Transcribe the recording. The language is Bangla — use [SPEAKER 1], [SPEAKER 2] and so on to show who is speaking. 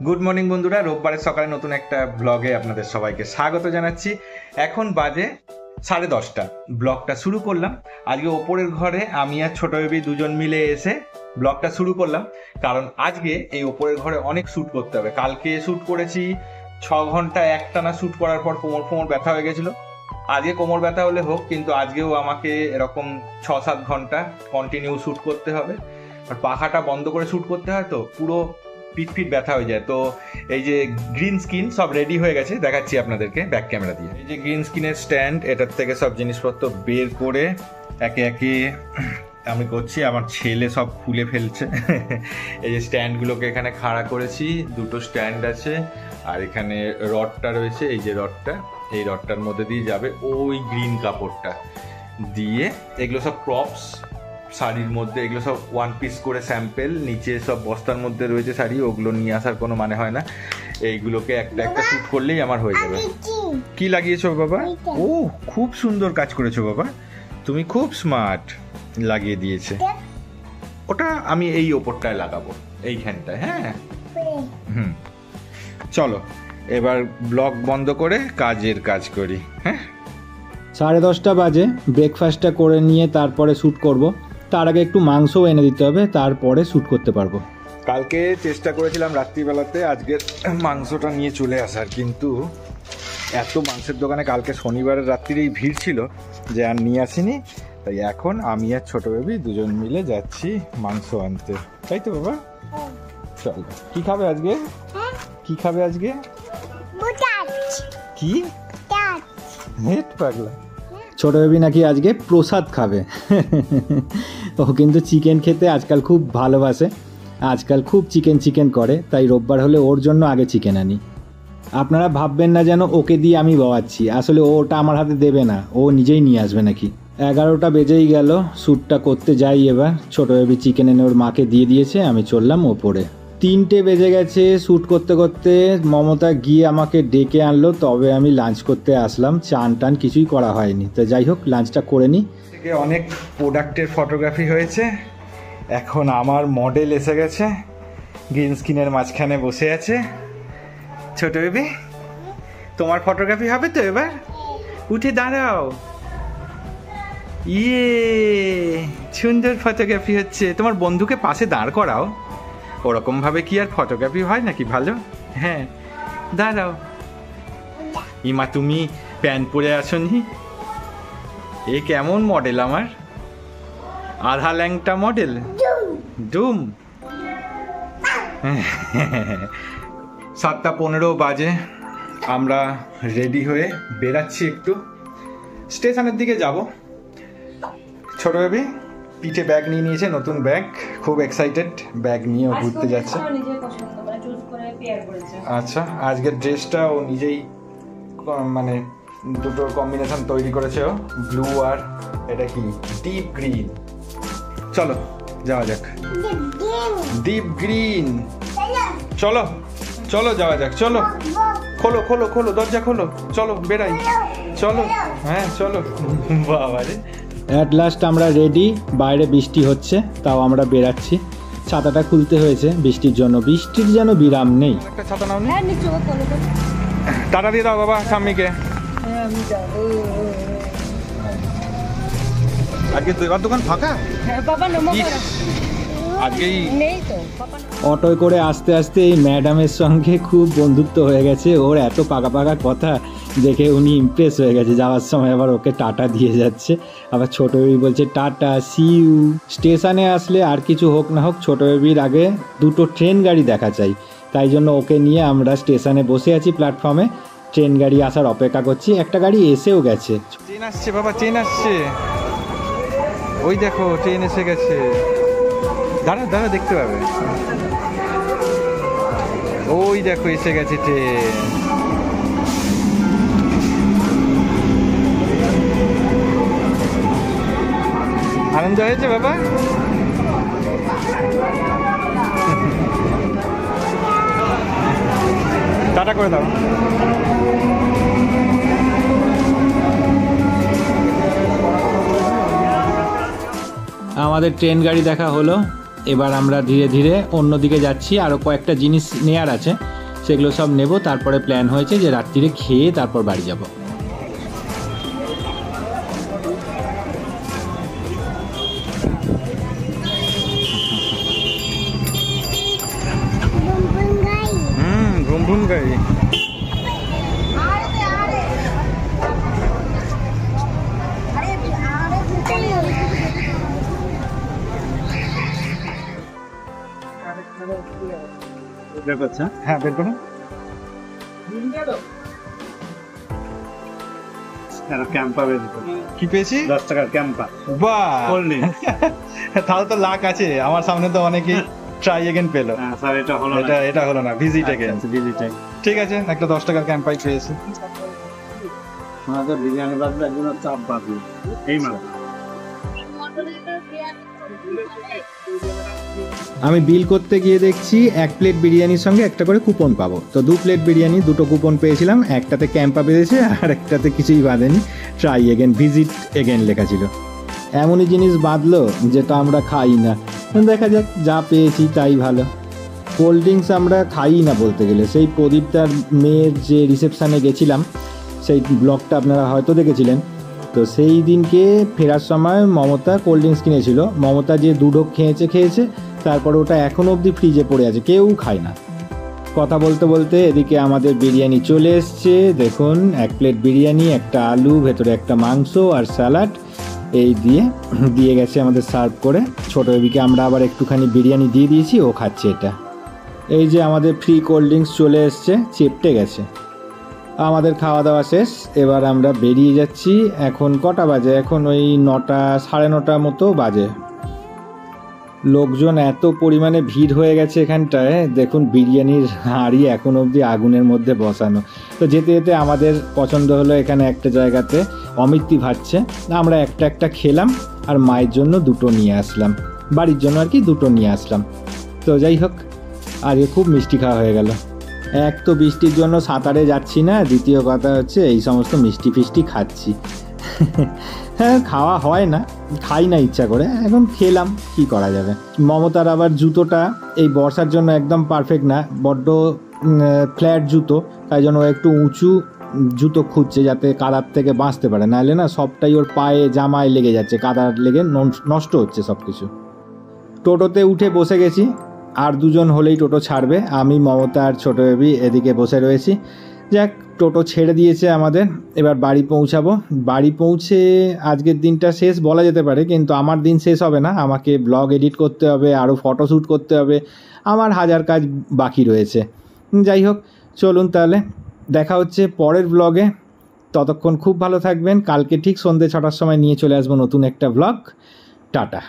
[SPEAKER 1] গুড মর্নিং বন্ধুরা, রোববারের সকালে নতুন একটা ব্লগে আপনাদের সবাইকে স্বাগত জানাচ্ছি। এখন বাজে 10:30। ব্লগটা শুরু করলাম আজকে ওপরের ঘরে আমি আর ছোট বেবি দুজন মিলে এসে ব্লগটা শুরু করলাম, কারণ আজকে এই ওপরের ঘরে অনেক শ্যুট করতে হবে। কালকে শ্যুট করেছি 6 ঘন্টা একটানা শ্যুট করার পর কোমর ব্যথা হয়ে গেছিলো। আজকে কোমর ব্যথা হলে হোক, কিন্তু আজকেও আমাকে এরকম 6-7 ঘন্টা কন্টিনিউ শ্যুট করতে হবে। আর পাখাটা বন্ধ করে শ্যুট করতে হয় তো পুরো পিঠ ব্যথা হয়ে যায়। তো এই যে গ্রিন স্ক্রিন সব রেডি হয়ে গেছে, দেখাচ্ছি আপনাদেরকে ব্যাক ক্যামেরা দিয়ে। এই যে গ্রিন স্ক্রিনের স্ট্যান্ড, এটার থেকে সব জিনিসপত্র বের করে একে একে আমি করছি। আমার ছেলে সব খুলে ফেলছে। এই যে স্ট্যান্ডগুলোকে এখানে খাড়া করেছি, দুটো স্ট্যান্ড আছে, আর এখানে রডটা রয়েছে। এই যে রডটা, এই রডটার মধ্যে দিয়ে যাবে ওই গ্রিন কাপড়টা দিয়ে। এগুলো সব প্রপস শাড়ির মধ্যে, এগুলো সব ওয়ান পিস করে স্যাম্পেল, নিচে সব বস্তার মধ্যে রয়েছে শাড়ি, ওগুলো নিয়ে আসার কোনো মানে হয় না। এইগুলোকে একটা একটা শ্যুট করলেই আমার হয়ে যাবে। কি লাগিয়েছো বাবা? ও খুব সুন্দর কাজ করেছো বাবা, তুমি খুব স্মার্ট। লাগিয়ে দিয়েছে ওটা, আমি এই ওপরটায় লাগাবো, এইখানটায়। হ্যাঁ চলো এবার ব্লগ বন্ধ করে কাজ করি। হ্যাঁ
[SPEAKER 2] 10:30 বাজে। ব্রেকফাস্টটা করে নিয়ে তারপরে শ্যুট করব। তার আগে একটু মাংসও এনে দিতে হবে, তারপরে শ্যুট করতে পারবো।
[SPEAKER 1] কালকে চেষ্টা করেছিলাম রাত্রিবেলাতে আজকের মাংসটা নিয়ে চলে আসার, কিন্তু এত মাংসের দোকানে কালকে শনিবারের রাত্রিরেই ভিড় ছিল যে আর নিয়ে আসিনি। তাই এখন আমি আর ছোট বেবি দুজন মিলে যাচ্ছি মাংস আনতে, তাই তো বাবা? চলো। কি খাবে আজকে? কি খাবে আজকে? কি নেট পাগলা?
[SPEAKER 2] ছোট বেবি নাকি আজকে প্রসাদ খাবে। ও কিন্তু চিকেন খেতে আজকাল খুব ভালোবাসে, আজকাল খুব চিকেন করে, তাই রোববার হলে ওর জন্য আগে চিকেন আনি। আপনারা ভাববেন না যেন ওকে দিয়ে আমি বাওয়াচ্ছি, আসলে ওটা আমার হাতে দেবে না, ও নিজেই নিয়ে আসবে নাকি। 11টা বেজেই গেল, শ্যুটটা করতে যাই এবার। ছোট বেবি চিকেন এনে ওর মাকে দিয়ে দিয়েছে, আমি চললাম ওপরে। 3টে বেজে গেছে। শ্যুট করতে করতে মমতা গিয়ে আমাকে ডেকে আনলো, তবে আমি লাঞ্চ করতে আসলাম। চান টান কিছুই করা হয়নি, তো যাই হোক লাঞ্চটা করে নিই।
[SPEAKER 1] অনেক প্রোডাক্টের ফটোগ্রাফি হয়েছে, এখন আমার মডেল এসে গেছে, গ্রিন স্ক্রিনের মাঝখানে বসে আছে। ছোট বেবি তোমার ফটোগ্রাফি হবে তো এবার? উঠে দাঁড়াও। ইয়ে সুন্দর ফটোগ্রাফি হচ্ছে। তোমার বন্ধুকে পাশে দাঁড় করাও, ওরকম ভাবে কি আর ফটোগ্রাফি হয় নাকি ভালো? হ্যাঁ দাঁড়াও। ইমা তুমি প্যান্ট পরে আসনি? এ কেমন মডেল আমার? আধা ল্যাংটা মডেল, ডুম। 7:15 বাজে, আমরা রেডি হয়ে বেরাচ্ছি, একটু স্টেশনের দিকে যাব। ছোট বেবি পিঠে ব্যাগ নিয়ে নিয়েছে, নতুন ব্যাগ, খুব এক্সাইটেড। ব্যাগ নিয়ে ও ঘুরতে যাচ্ছে। আচ্ছা, আজকের ড্রেসটা ও নিজেই মানে দুটো কম্বিনেশন তৈরি করেছে ও, ব্লু আর এটা কি ডিপ গ্রিন। চলো যাওয়া যাক। ডিপ গ্রিন, চলো চলো যাওয়া যাক। চলো খোলো খোলো খোলো, দরজা খোলো, চলো বেরাই, চলো। হ্যাঁ চলো। বাবা রে,
[SPEAKER 2] অ্যাট লাস্ট আমরা রেডি। বাইরে বৃষ্টি হচ্ছে, তাও আমরা বেরাচ্ছি। ছাতাটা খুলতে হয়েছে বৃষ্টির জন্য, বৃষ্টির যেন বিরাম নেই।
[SPEAKER 1] একটা ছাতা নাও নি, টাটা দিয়ে দাও বাবা ঠাম্মিকে। আজকে দোকান ফাঁকা। আজকেই
[SPEAKER 2] অটোয় করে আস্তে আস্তে এই ম্যাডামের সঙ্গে খুব বন্ধুত্ব হয়ে গেছে। ওর এত পাকা কথা দেখে উনি ইমপ্রেস হয়ে গেছে। যাওয়ার সময় আবার ওকে টাটা দিয়ে যাচ্ছে, আবার ছোট বেবি বলছে টাটা সি ইউ। স্টেশনে আসলে আর কিছু হোক না হোক ছোট বেবির আগে দুটো ট্রেন গাড়ি দেখা চাই, তাই জন্য ওকে নিয়ে আমরা স্টেশনে বসে আছি প্ল্যাটফর্মে। ট্রেন গাড়ি আসার অপেক্ষা করছি, একটা গাড়ি এসেও গেছে।
[SPEAKER 1] ট্রেন আসছে বাবা, ট্রেন আসছে, ওই দেখো ট্রেন এসে গেছে। দাঁড়া দাঁড়া, দেখতে পাবে, ওই দেখো এসে গেছে ট্রেন। আনন্দ হয়েছে বাবা? টাটা করে দাও।
[SPEAKER 2] আমাদের ট্রেন গাড়ি দেখা হলো। এবার আমরা ধীরে ধীরে অন্যদিকে যাচ্ছি, আরও কয়েকটা জিনিস নেয়ার আছে, সেগুলো সব নেব। তারপরে প্ল্যান হয়েছে যে রাত্রিরে খেয়ে তারপর বাড়ি যাব।
[SPEAKER 1] ঘুম ঘুম গাড়ি। হ্যাঁ বের করুন। কি পেয়েছি?
[SPEAKER 3] 10 টাকার ক্যাম্পা।
[SPEAKER 1] বাহ, তাহলে তো লাখ আছে। আমার সামনে তো অনেকেই ট্রাই এগেন পেলো।
[SPEAKER 3] স্যার এটা হলো না।
[SPEAKER 1] এটা হলো না, ভিজিট এগেন।
[SPEAKER 3] ভিজিটাই।
[SPEAKER 1] ঠিক আছে, একটা 10 টাকার ক্যাম্পাই পেয়েছি।
[SPEAKER 3] আমাদের বিরিয়ানি বাদলে একজন চাপ বাদলে এই মাত্র।
[SPEAKER 2] আমি বিল করতে গিয়ে দেখছি 1 প্লেট বিরিয়ানির সঙ্গে একটা করে কুপন পাবো। তো 2 প্লেট বিরিয়ানি 2টো কুপন পেয়েছিলাম, একটাতে ক্যাম্পা বেঁধেছে আর একটাতে কিছুই বাঁধেনি, ট্রাই এগেন ভিজিট এগেন লেখা ছিল। এমনই জিনিস বাঁধলো যেটা আমরা খাই না। দেখা যাক, যা পেয়েছি তাই ভালো। কোল্ড ড্রিঙ্কস আমরা খাই না বলতে গেলে। সেই প্রদীপটার মেয়ের যে রিসেপশানে গেছিলাম, সেই ব্লগটা আপনারা হয়তো দেখেছিলেন। তো সেই দিনকে ফেরার সময় মমতা কোল্ড ড্রিঙ্কস কিনেছিল। মমতা যে 2 ঢোক খেয়েছে, তারপরে ওটা এখনও অবধি ফ্রিজে পড়ে আছে, কেউ খায় না। কথা বলতে বলতে এদিকে আমাদের বিরিয়ানি চলে এসছে। দেখুন, 1 প্লেট বিরিয়ানি, একটা আলু, ভেতরে একটা মাংস আর স্যালাড, এই দিয়ে গেছে আমাদের সার্ভ করে। ছোটো বেবিকে আমরা আবার একটুখানি বিরিয়ানি দিয়ে দিয়েছি, ও খাচ্ছে এটা। এই যে আমাদের ফ্রি কোল্ড ড্রিঙ্কস চলে এসছে, চেপটে গেছে। আমাদের খাওয়া দাওয়া শেষ, এবার আমরা বেরিয়ে যাচ্ছি। এখন কটা বাজে? এখন ওই 9টা, 9:30 মতো বাজে। লোকজন এত পরিমাণে ভিড় হয়ে গেছে এখানটায়। দেখুন, বিরিয়ানির হাঁড়ি এখন অবধি আগুনের মধ্যে বসানো। তো যেতে যেতে আমাদের পছন্দ হলো এখানে একটা জায়গাতে অমৃতি ভাজছে। আমরা একটা খেলাম আর মায়ের জন্য 2টো নিয়ে আসলাম, বাড়ির জন্য আর কি 2টো নিয়ে আসলাম। তো যাই হোক, আজকে খুব মিষ্টি খাওয়া হয়ে গেল। এক তো বৃষ্টির জন্য সাঁতারে যাচ্ছি না, দ্বিতীয় কথা হচ্ছে এই সমস্ত মিষ্টি ফিষ্টি খাচ্ছি। হ্যাঁ, খাওয়া হয় না, খাই না ইচ্ছা করে, এখন খেলাম, কি করা যাবে। মমতার আবার জুতোটা এই বর্ষার জন্য একদম পারফেক্ট না, বড্ড ফ্ল্যাট জুতো, তাই জন্য ও একটু উঁচু জুতো খুঁজছে যাতে কাদার থেকে বাঁচতে পারে, নাহলে না সবটাই ওর পায়ে জামায় লেগে যাচ্ছে, কাদার লেগে নষ্ট হচ্ছে সব কিছু। টোটোতে উঠে বসে গেছি, আর 2জন হলেই টোটো ছাড়বে। আমি, মমতা আর ছোটো বেবি এদিকে বসে রয়েছি। যাক, টোটো ছেড়ে দিয়েছে আমাদের, এবার বাড়ি পৌঁছাবো। বাড়ি পৌঁছে আজকের দিনটা শেষ বলা যেতে পারে, কিন্তু আমার দিন শেষ হবে না। আমাকে ব্লগ এডিট করতে হবে, আরও ফটোশ্যুট করতে হবে, আমার হাজার কাজ বাকি রয়েছে। যাই হোক, চলুন তাহলে দেখা হচ্ছে পরের ব্লগে। ততক্ষণ খুব ভালো থাকবেন। কালকে ঠিক সন্ধ্যে 6টার সময় নিয়ে চলে আসবো নতুন একটা ব্লগ। টাটা।